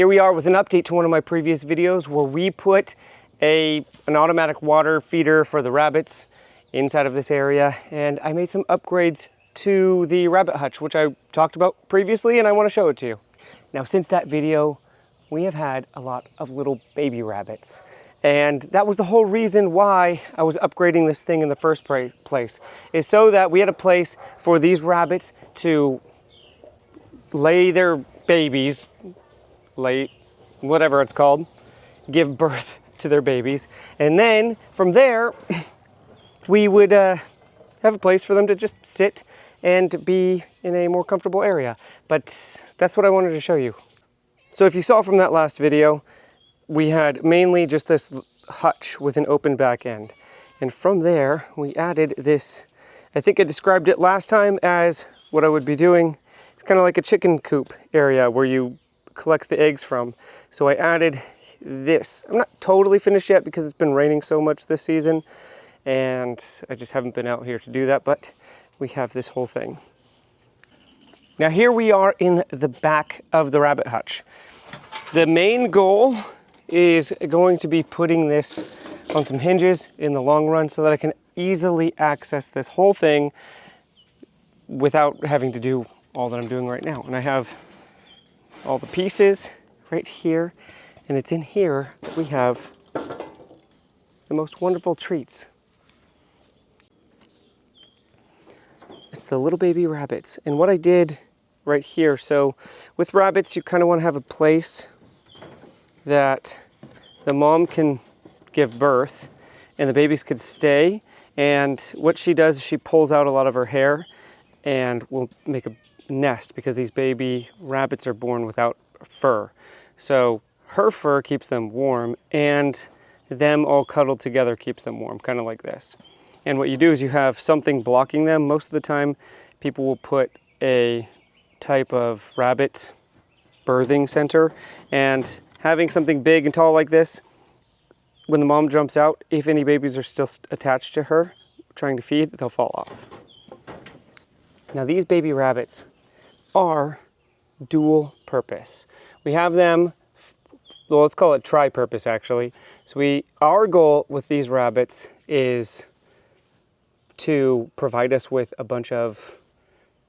Here we are with an update to one of my previous videos where we put an automatic water feeder for the rabbits inside of this area, and I made some upgrades to the rabbit hutch, which I talked about previously, and I want to show it to you. Now, since that video, we have had a lot of little baby rabbits, and that was the whole reason why I was upgrading this thing in the first place, is so that we had a place for these rabbits to lay their babies, whatever it's called, give birth to their babies, and then from there we would have a place for them to just sit and be in a more comfortable area. But that's what I wanted to show you. So if you saw from that last video, we had mainly just this hutch with an open back end, and from there we added this. I think I described it last time as what I would be doing. It's kind of like a chicken coop area where you collect the eggs from. So I added this. I'm not totally finished yet because it's been raining so much this season and I just haven't been out here to do that, but we have this whole thing. Now here we are in the back of the rabbit hutch. The main goal is going to be putting this on some hinges in the long run so that I can easily access this whole thing without having to do all that I'm doing right now. And I have all the pieces right here, and it's in here that we have the most wonderful treats. It's the little baby rabbits. And what I did right here, so with rabbits you kind of want to have a place that the mom can give birth and the babies could stay, and what she does is she pulls out a lot of her hair and will make a nest, because these baby rabbits are born without fur. So her fur keeps them warm, and them all cuddled together keeps them warm, kind of like this. And what you do is you have something blocking them. Most of the time people will put a type of rabbit birthing center, and having something big and tall like this, when the mom jumps out, if any babies are still attached to her trying to feed, they'll fall off. Now these baby rabbits are dual purpose. We have them, well, let's call it tri-purpose actually. So our goal with these rabbits is to provide us with a bunch of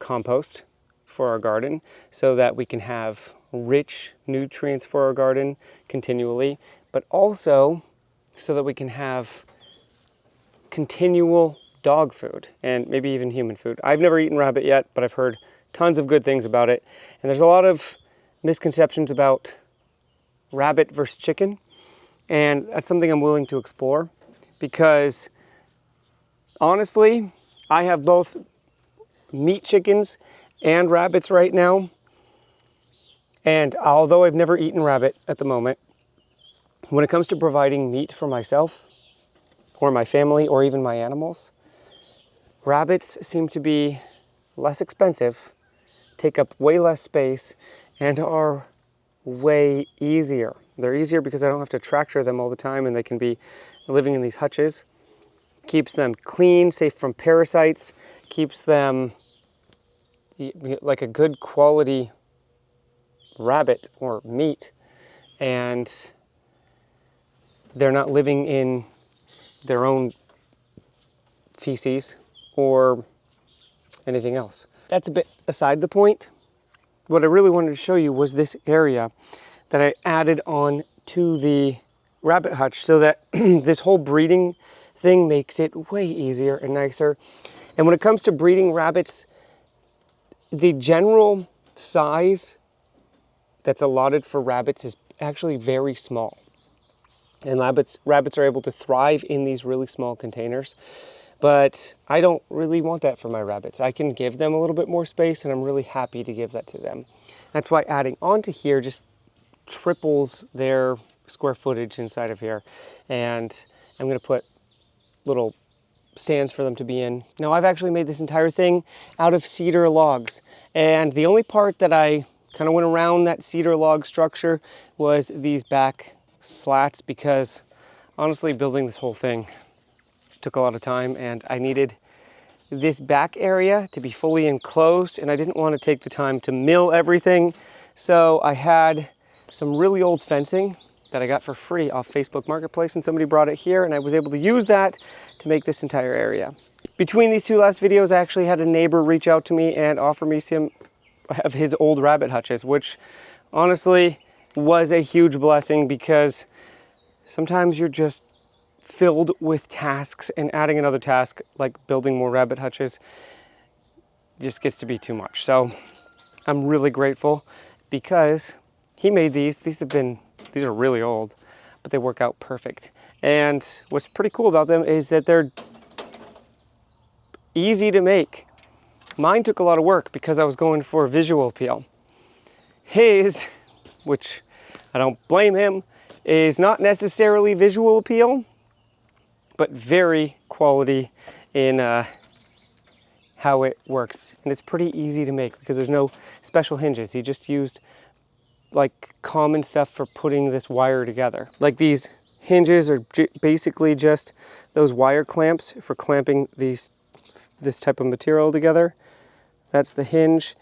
compost for our garden so that we can have rich nutrients for our garden continually, but also so that we can have continual dog food and maybe even human food. I've never eaten rabbit yet, but I've heard tons of good things about it. And there's a lot of misconceptions about rabbit versus chicken. And that's something I'm willing to explore, because honestly, I have both meat chickens and rabbits right now. And although I've never eaten rabbit at the moment, when it comes to providing meat for myself or my family or even my animals, rabbits seem to be less expensive, take up way less space, and are way easier. They're easier because I don't have to tractor them all the time, and they can be living in these hutches. Keeps them clean, safe from parasites, keeps them like a good quality rabbit or meat, and they're not living in their own feces or anything else. That's a bit aside the point. What I really wanted to show you was this area that I added on to the rabbit hutch so that this whole breeding thing makes it way easier and nicer. And when it comes to breeding rabbits, the general size that's allotted for rabbits is actually very small. And rabbits are able to thrive in these really small containers. But I don't really want that for my rabbits. I can give them a little bit more space, and I'm really happy to give that to them. That's why adding onto here just triples their square footage inside of here. And I'm gonna put little stands for them to be in. Now I've actually made this entire thing out of cedar logs. And the only part that I kind of went around that cedar log structure was these back slats, because honestly building this whole thing took a lot of time, and I needed this back area to be fully enclosed, and I didn't want to take the time to mill everything. So I had some really old fencing that I got for free off Facebook Marketplace, and somebody brought it here and I was able to use that to make this entire area. Between these two last videos, I actually had a neighbor reach out to me and offer me some of his old rabbit hutches, which honestly was a huge blessing, because sometimes you're just filled with tasks, and adding another task like building more rabbit hutches just gets to be too much. So I'm really grateful because he made these. These are really old, but they work out perfect. And what's pretty cool about them is that they're easy to make. Mine took a lot of work because I was going for visual appeal. His, which I don't blame him, is not necessarily visual appeal, but very quality in how it works. And it's pretty easy to make because there's no special hinges. He just used like common stuff for putting this wire together. Like these hinges are basically just those wire clamps for clamping this type of material together. That's the hinge.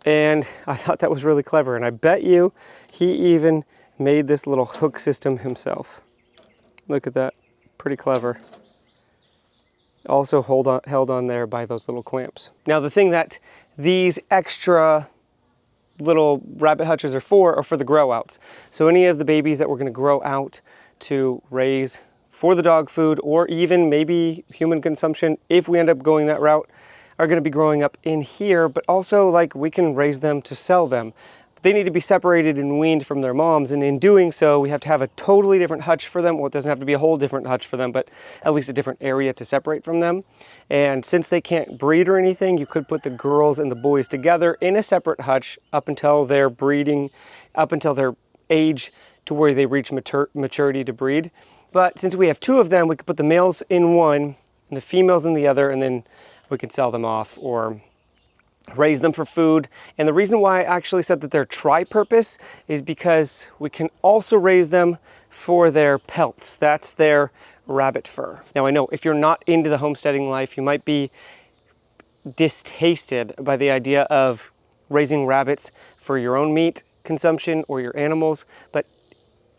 And I thought that was really clever. And I bet you he even made this little hook system himself. Look at that, pretty clever. Also held on there by those little clamps. Now the thing that these extra little rabbit hutches are for the grow outs. So any of the babies that we're going to grow out to raise for the dog food, or even maybe human consumption if we end up going that route, are going to be growing up in here, but also like we can raise them to sell them. They need to be separated and weaned from their moms, and in doing so we have to have a totally different hutch for them. Well, it doesn't have to be a whole different hutch for them, but at least a different area to separate from them. And since they can't breed or anything, you could put the girls and the boys together in a separate hutch up until they're breeding, up until their age to where they reach maturity to breed. But since we have two of them, we could put the males in one and the females in the other, and then we can sell them off or raise them for food. And the reason why I actually said that they're tri-purpose is because we can also raise them for their pelts. That's their rabbit fur. Now I know if you're not into the homesteading life, you might be distasted by the idea of raising rabbits for your own meat consumption or your animals, but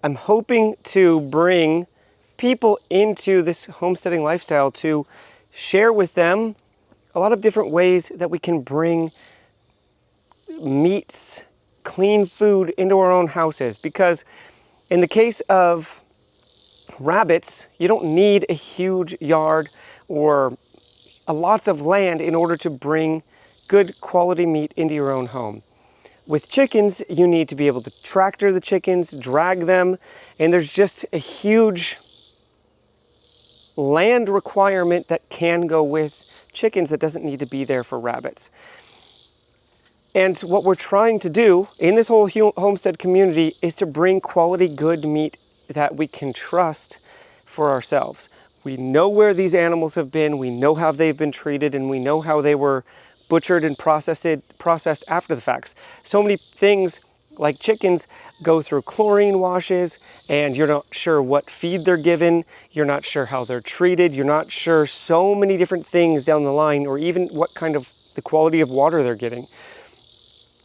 I'm hoping to bring people into this homesteading lifestyle to share with them a lot of different ways that we can bring meats, clean food into our own houses. Because in the case of rabbits, you don't need a huge yard or lots of land in order to bring good quality meat into your own home. With chickens, you need to be able to tractor the chickens, drag them, and there's just a huge land requirement that can go with chickens that doesn't need to be there for rabbits. And what we're trying to do in this whole homestead community is to bring quality good meat that we can trust for ourselves. We know where these animals have been, we know how they've been treated, and we know how they were butchered and processed after the facts. So many things like chickens go through chlorine washes, and you're not sure what feed they're given, you're not sure how they're treated, you're not sure so many different things down the line, or even what kind of the quality of water they're getting.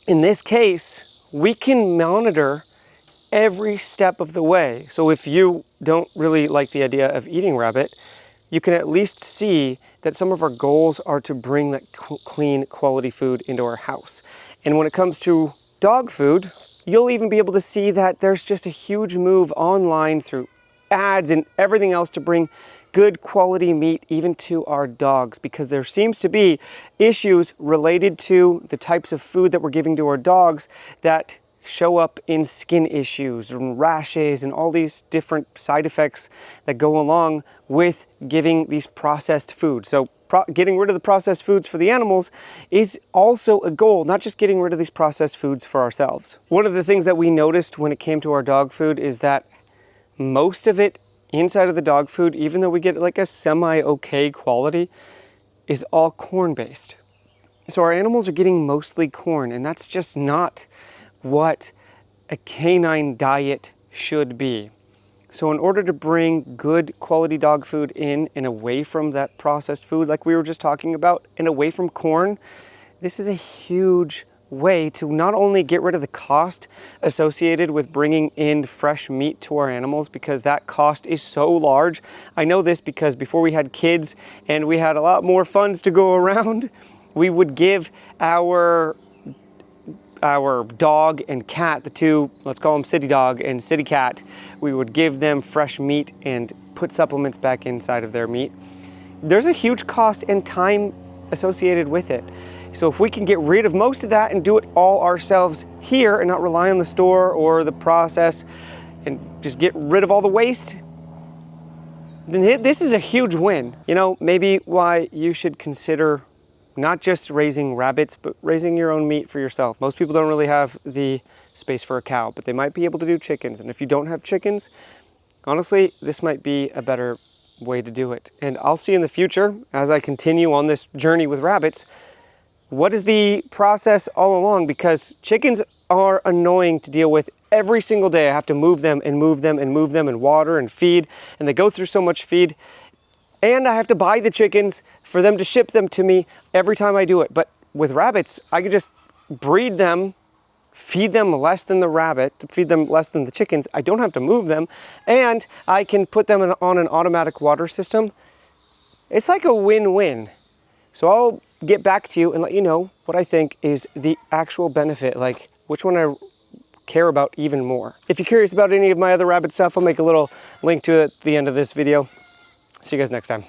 In this case, we can monitor every step of the way. So if you don't really like the idea of eating rabbit, you can at least see that some of our goals are to bring that clean quality food into our house. And when it comes to dog food, you'll even be able to see that there's just a huge move online through ads and everything else to bring good quality meat even to our dogs, because there seems to be issues related to the types of food that we're giving to our dogs that show up in skin issues and rashes and all these different side effects that go along with giving these processed foods. So getting rid of the processed foods for the animals is also a goal, not just getting rid of these processed foods for ourselves. One of the things that we noticed when it came to our dog food is that most of it inside of the dog food, even though we get like a semi-okay quality, is all corn-based. So our animals are getting mostly corn, and that's just not what a canine diet should be. So in order to bring good quality dog food in and away from that processed food like we were just talking about, and away from corn, this is a huge way to not only get rid of the cost associated with bringing in fresh meat to our animals, because that cost is so large. I know this because before we had kids and we had a lot more funds to go around, we would give our dog and cat, the two, let's call them city dog and city cat, we would give them fresh meat and put supplements back inside of their meat. There's a huge cost and time associated with it. So if we can get rid of most of that and do it all ourselves here and not rely on the store or the process and just get rid of all the waste, then this is a huge win. You know, maybe why you should consider not just raising rabbits, but raising your own meat for yourself. Most people don't really have the space for a cow, but they might be able to do chickens. And if you don't have chickens, honestly, this might be a better way to do it. And I'll see in the future, as I continue on this journey with rabbits, what is the process all along, because chickens are annoying to deal with every single day. I have to move them and move them and move them and water and feed, and they go through so much feed. And I have to buy the chickens for them to ship them to me every time I do it. But with rabbits, I could just breed them, feed them less than the rabbit, feed them less than the chickens. I don't have to move them, and I can put them on an automatic water system. It's like a win-win. So I'll get back to you and let you know what I think is the actual benefit, like which one I care about even more. If you're curious about any of my other rabbit stuff, I'll make a little link to it at the end of this video. See you guys next time.